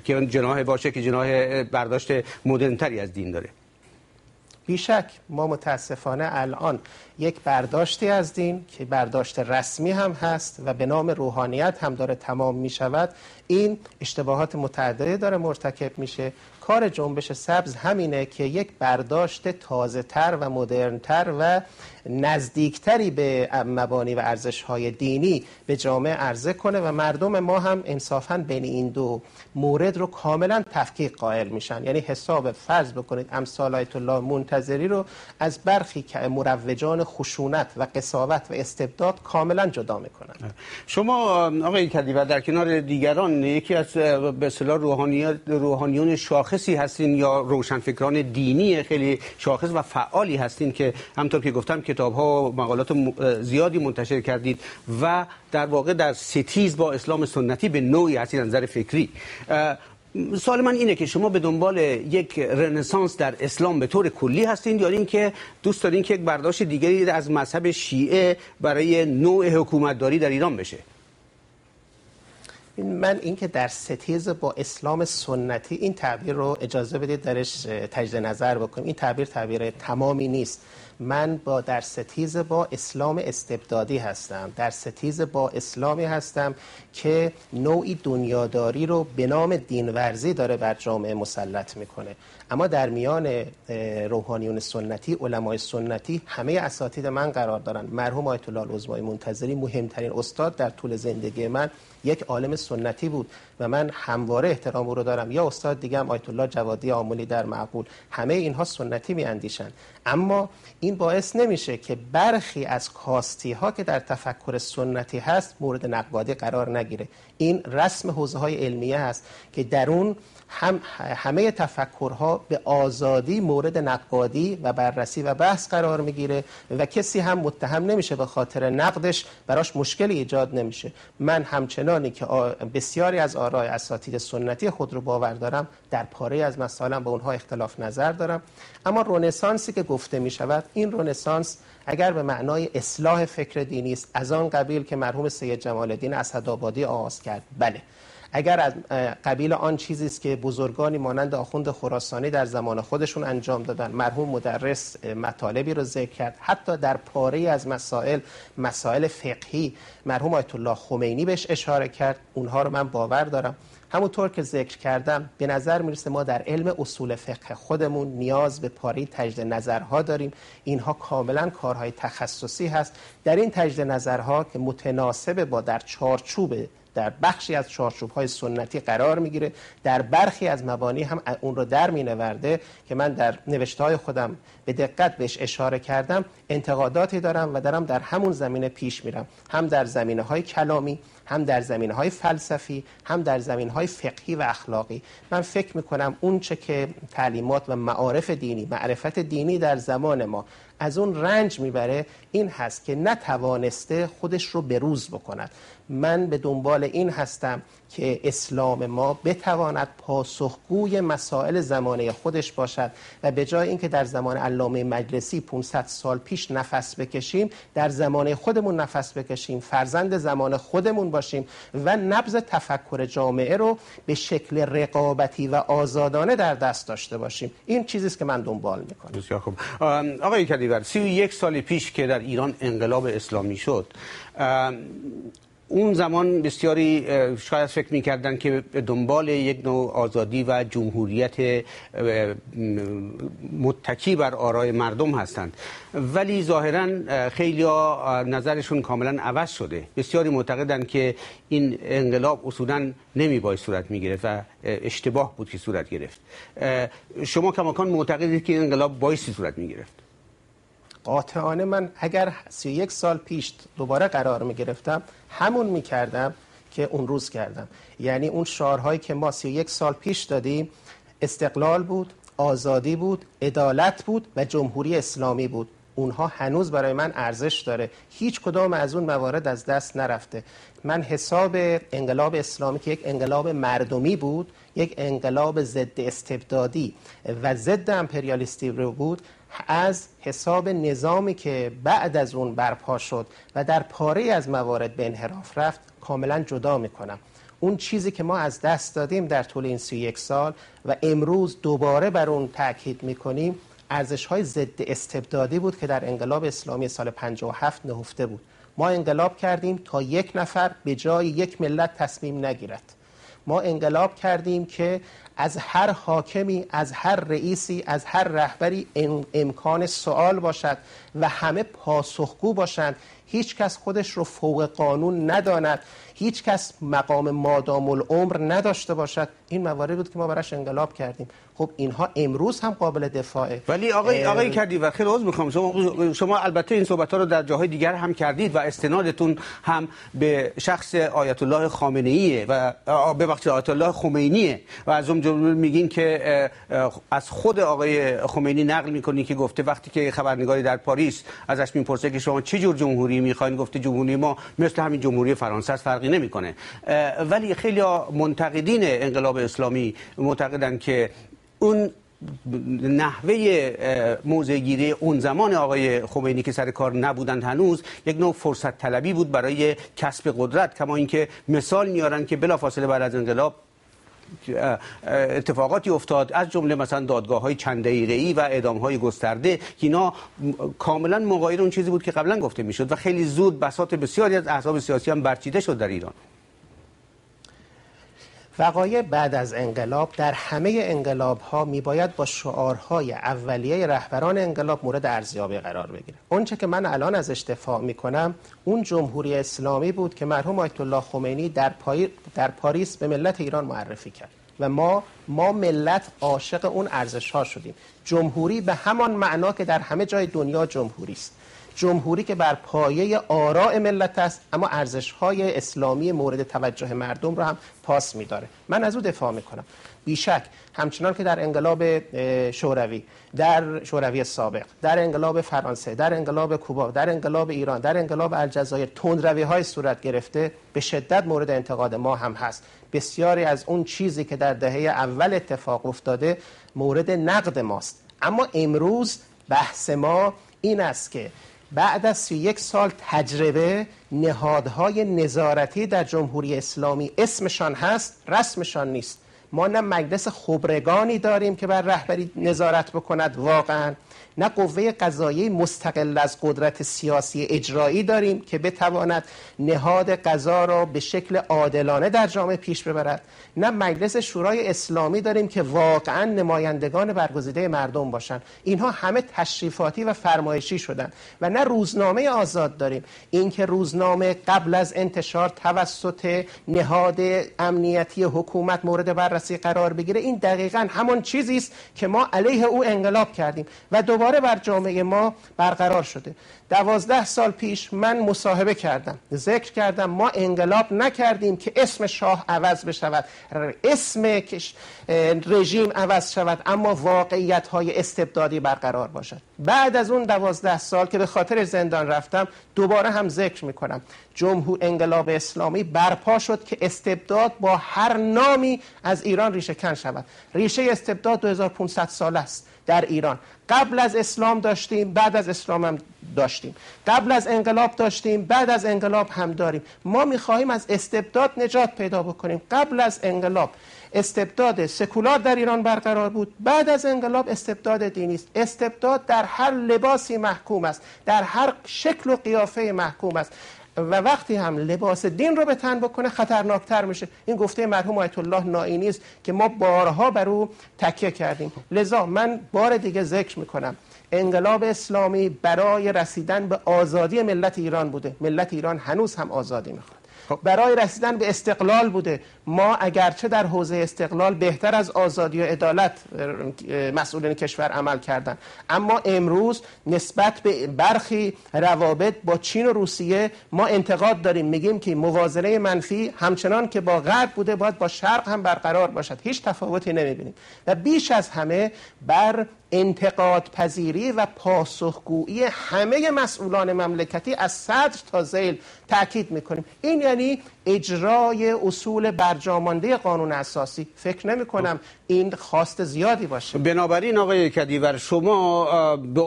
که جناح باشه که جناح برداشت مدرن‌تری از دین داره. بیشک ما متاسفانه الان یک برداشتی از دین که برداشت رسمی هم هست و به نام روحانیت هم داره تمام می شود، این اشتباهات متعددی داره مرتکب میشه. کار جنبش سبز همینه که یک برداشت تازه تر و مدرن تر و نزدیکتری به مبانی و ارزش‌های دینی به جامعه عرضه کنه و مردم ما هم انصافاً بین این دو مورد رو کاملاً تفکیک قائل میشن. یعنی حساب فرض بکنید امثال آیت الله منتظری رو از برخی مروجان خشونت و قساوت و استبداد کاملاً جدا میکنن. شما آقای کدیور در کنار دیگران یکی از به اصطلاح روحانیون شاخصی هستین یا روشنفکران دینی خیلی شاخص و فعالی هستین که همونطور که گفتم کتاب‌ها و مقالات زیادی منتشر کردید و در واقع در ستیز با اسلام سنتی به نوعی هستید از نظر فکری. سوال من اینه که شما به دنبال یک رنسانس در اسلام به طور کلی هستین یا اینکه دوست دارین که یک برداشت دیگری از مذهب شیعه برای نوع حکومتداری در ایران بشه؟ من اینکه در ستیز با اسلام سنتی این تعبیر رو اجازه بدید درش تجدید نظر بکنم. این تعبیر تمامی نیست. من در ستیز با اسلام استبدادی هستم، در ستیز با اسلامی هستم که نوعی دنیاداری رو به نام دینورزی داره بر جامعه مسلط میکنه. اما در میان روحانیون سنتی، علمای سنتی، همه اساتید من قرار دارن. مرحوم آیت الله العظمای منتظری مهمترین استاد در طول زندگی من یک عالم سنتی بود و من همواره احترام او رو دارم. یا استاد دیگه هم آیت الله جوادی آملی در معقول، همه اینها سنتی میاندیشن. اما این باعث نمیشه که برخی از کاستی ها که در تفکر سنتی هست مورد نقادی قرار نگیره. این رسم حوزه های علمیه هست که در اون همه تفکرها به آزادی مورد نقادی و بررسی و بحث قرار میگیره و کسی هم متهم نمیشه به خاطر نقدش، براش مشکلی ایجاد نمیشه. من همچنانی که بسیاری از آراء اساتید سنتی خود رو باور دارم، در پاره از مسائل با اونها اختلاف نظر دارم. اما رنسانسی که گفته میشود، این رنسانس اگر به معنای اصلاح فکر دینی است از آن قبیل که مرحوم سید جمال الدین اسدآبادی آغاز کرد، بله. اگر از قبیل آن چیزی است که بزرگانی مانند آخوند خراسانی در زمان خودشون انجام دادن، مرحوم مدرس مطالبی رو ذکر کرد، حتی در پاره از مسائل فقهی مرحوم آیت الله خمینی بهش اشاره کرد، اونها رو من باور دارم. همونطور که ذکر کردم به نظر میرسه ما در علم اصول فقه خودمون نیاز به پاره تجدید نظرها داریم. اینها کاملا کارهای تخصصی هست. در این تجدید نظرها که متناسب با در بخشی از چارچوب‌های سنتی قرار میگیره، در برخی از مبانی هم اون رو در مینورده که من در نوشته‌های خودم به دقت بهش اشاره کردم، انتقاداتی دارم و دارم در همون زمینه پیش میرم، هم در زمینه‌های کلامی، هم در زمینه‌های فلسفی، هم در زمینه‌های فقهی و اخلاقی. من فکر می‌کنم اون چه که تعلیمات و معارف دینی، معرفت دینی در زمان ما از اون رنج میبره این هست که نتوانسته خودش رو بروز بکند. من به دنبال این هستم که اسلام ما بتواند پاسخگوی مسائل زمانه خودش باشد و به جای اینکه در زمان علامه مجلسی 500 سال پیش نفس بکشیم، در زمانه خودمون نفس بکشیم، فرزند زمان خودمون باشیم و نبض تفکر جامعه رو به شکل رقابتی و آزادانه در دست داشته باشیم. این چیزی است که من دنبال میکنم. بسیار خوب. آقای کدیور، 31 سال پیش که در ایران انقلاب اسلامی شد، اون زمان بسیاری شاید فکر می‌کردن که دنبال یک نوع آزادی و جمهوریت متکی بر آراء مردم هستند، ولی ظاهراً خیلی‌ها نظرشون کاملاً عوض شده. بسیاری معتقدند که این انقلاب اصولاً نمی‌باید صورت می‌گرفت و اشتباه بود که صورت گرفت. شما کماکان معتقدید که این انقلاب بایستی صورت می‌گرفت؟ قاطعانه من اگر 31 سال پیش دوباره قرار می‌گرفتم همون می‌کردم که اون روز کردم. یعنی اون شعارهایی که ما 31 سال پیش دادیم استقلال بود، آزادی بود، عدالت بود و جمهوری اسلامی بود. اونها هنوز برای من ارزش داره. هیچ کدام از اون موارد از دست نرفته. من حساب انقلاب اسلامی که یک انقلاب مردمی بود، یک انقلاب ضد استبدادی و ضد امپریالیستی رو بود، از حساب نظامی که بعد از اون برپا شد و در پاره از موارد به انحراف رفت کاملا جدا میکنم. اون چیزی که ما از دست دادیم در طول این 31 سال و امروز دوباره بر اون تاکید میکنیم، ارزش‌های ضد استبدادی بود که در انقلاب اسلامی سال 57 نهفته بود. ما انقلاب کردیم تا یک نفر به جای یک ملت تصمیم نگیرد. ما انقلاب کردیم که از هر حاکمی، از هر رئیسی، از هر رهبری امکان سوال باشد و همه پاسخگو باشند. هیچ کس خودش رو فوق قانون نداند، هیچ کس مقام مادام العمر نداشته باشد. این مواردی بود که ما براش انقلاب کردیم. خب اینها امروز هم قابل دفاعه. ولی آقای کدیور، خیلی عذر میخوام، شما البته این صحبت‌ها رو در جاهای دیگر هم کردید و استنادتون هم به شخص آیت الله خامنه‌ایه و ببخشید آیت الله خمینیه و از اون جمله میگین که از خود آقای خمینی نقل میکنین که گفته وقتی که خبرنگاری در پاریس ازش میپرسه که شما چه جور جمهوری میخواین، گفته جمهوری ما مثل همین جمهوری فرانسه است، فرقی نمیکنه. ولی خیلی منتقدین انقلاب اسلامی معتقدن که اون نحوه موضع‌گیری اون زمان آقای خمینی که سر کار نبودند هنوز یک نوع فرصت طلبی بود برای کسب قدرت، کما اینکه مثال میارن که بلافاصله بعد از انقلاب اتفاقاتی افتاد، از جمله مثلا دادگاه‌های چند دقیقه‌ای و اعدام‌های گسترده که اینا کاملا مغایر اون چیزی بود که قبلا گفته میشد و خیلی زود بساط بسیاری از احزاب سیاسی هم برچیده شد در ایران. وقایع بعد از انقلاب در همه انقلاب‌ها میباید با شعارهای اولیه رهبران انقلاب مورد ارزیابی قرار بگیره. اونچه که من الان ازش دفاع میکنم اون جمهوری اسلامی بود که مرحوم آیت الله خمینی در پاریس به ملت ایران معرفی کرد و ما ملت عاشق اون ارزش‌ها شدیم. جمهوری به همان معنا که در همه جای دنیا جمهوری است، جمهوری که بر پایه آراء ملت است اما ارزش‌های اسلامی مورد توجه مردم رو هم پاس می‌داره. من از او دفاع می‌کنم. بیشک همچنان که در انقلاب شوروی، در شوروی سابق، در انقلاب فرانسه، در انقلاب کوبا، در انقلاب ایران، در انقلاب الجزایر تندروی‌های صورت گرفته، به شدت مورد انتقاد ما هم هست. بسیاری از اون چیزی که در دهه اول اتفاق افتاده مورد نقد ماست. اما امروز بحث ما این است که بعد از 31 سال تجربه نهادهای نظارتی در جمهوری اسلامی اسمشان هست، رسمشان نیست. ما نه مجلس خبرگانی داریم که بر رهبری نظارت بکند واقعا، نه قوه قضاییه مستقل از قدرت سیاسی اجرایی داریم که بتواند نهاد قضا را به شکل عادلانه در جامعه پیش ببرد، نه مجلس شورای اسلامی داریم که واقعا نمایندگان برگزیده مردم باشند. اینها همه تشریفاتی و فرمایشی شدن. و نه روزنامه آزاد داریم. این که روزنامه قبل از انتشار توسط نهاد امنیتی حکومت مورد بررسی قرار بگیره، این دقیقاً همان چیزی است که ما علیه او انقلاب کردیم و دوباره بر جامعه ما برقرار شده. 12 سال پیش من مصاحبه کردم، ذکر کردم ما انقلاب نکردیم که اسم شاه عوض بشود، اسم رژیم عوض شود، اما واقعیت‌های استبدادی برقرار باشد. بعد از اون 12 سال که به خاطر زندان رفتم دوباره هم ذکر میکنم، انقلاب اسلامی برپا شد که استبداد با هر نامی از ایران ریشه کن شود. ریشه استبداد 2500 سال است در ایران. قبل از اسلام داشتیم، بعد از اسلام هم داشتیم، قبل از انقلاب داشتیم، بعد از انقلاب هم داریم. ما می‌خواهیم از استبداد نجات پیدا بکنیم. قبل از انقلاب استبداد سکولار در ایران برقرار بود، بعد از انقلاب استبداد دینی است. استبداد در هر لباسی محکوم است، در هر شکل و قیافه محکوم است و وقتی هم لباس دین رو به تن بکنه خطرناکتر میشه. این گفته مرحوم آیت الله نائینی است که ما بارها بر او تکیه کردیم. لذا من بار دیگه ذکر میکنم، انقلاب اسلامی برای رسیدن به آزادی ملت ایران بوده. ملت ایران هنوز هم آزادی میخواد. برای رسیدن به استقلال بوده. ما اگرچه در حوزه استقلال بهتر از آزادی و عدالت مسئولین کشور عمل کردن، اما امروز نسبت به برخی روابط با چین و روسیه ما انتقاد داریم. میگیم که موازنه منفی همچنان که با غرب بوده باید با شرق هم برقرار باشد. هیچ تفاوتی نمیبینیم و بیش از همه بر انتقاد پذیری و پاسخگویی همه مسئولان مملکتی از صدر تا ذیل تاکید میکنیم. این یعنی اجرای اصول برجامانده قانون اساسی. فکر نمی کنم این خواست زیادی باشه. بنابراین آقای کدیور، شما به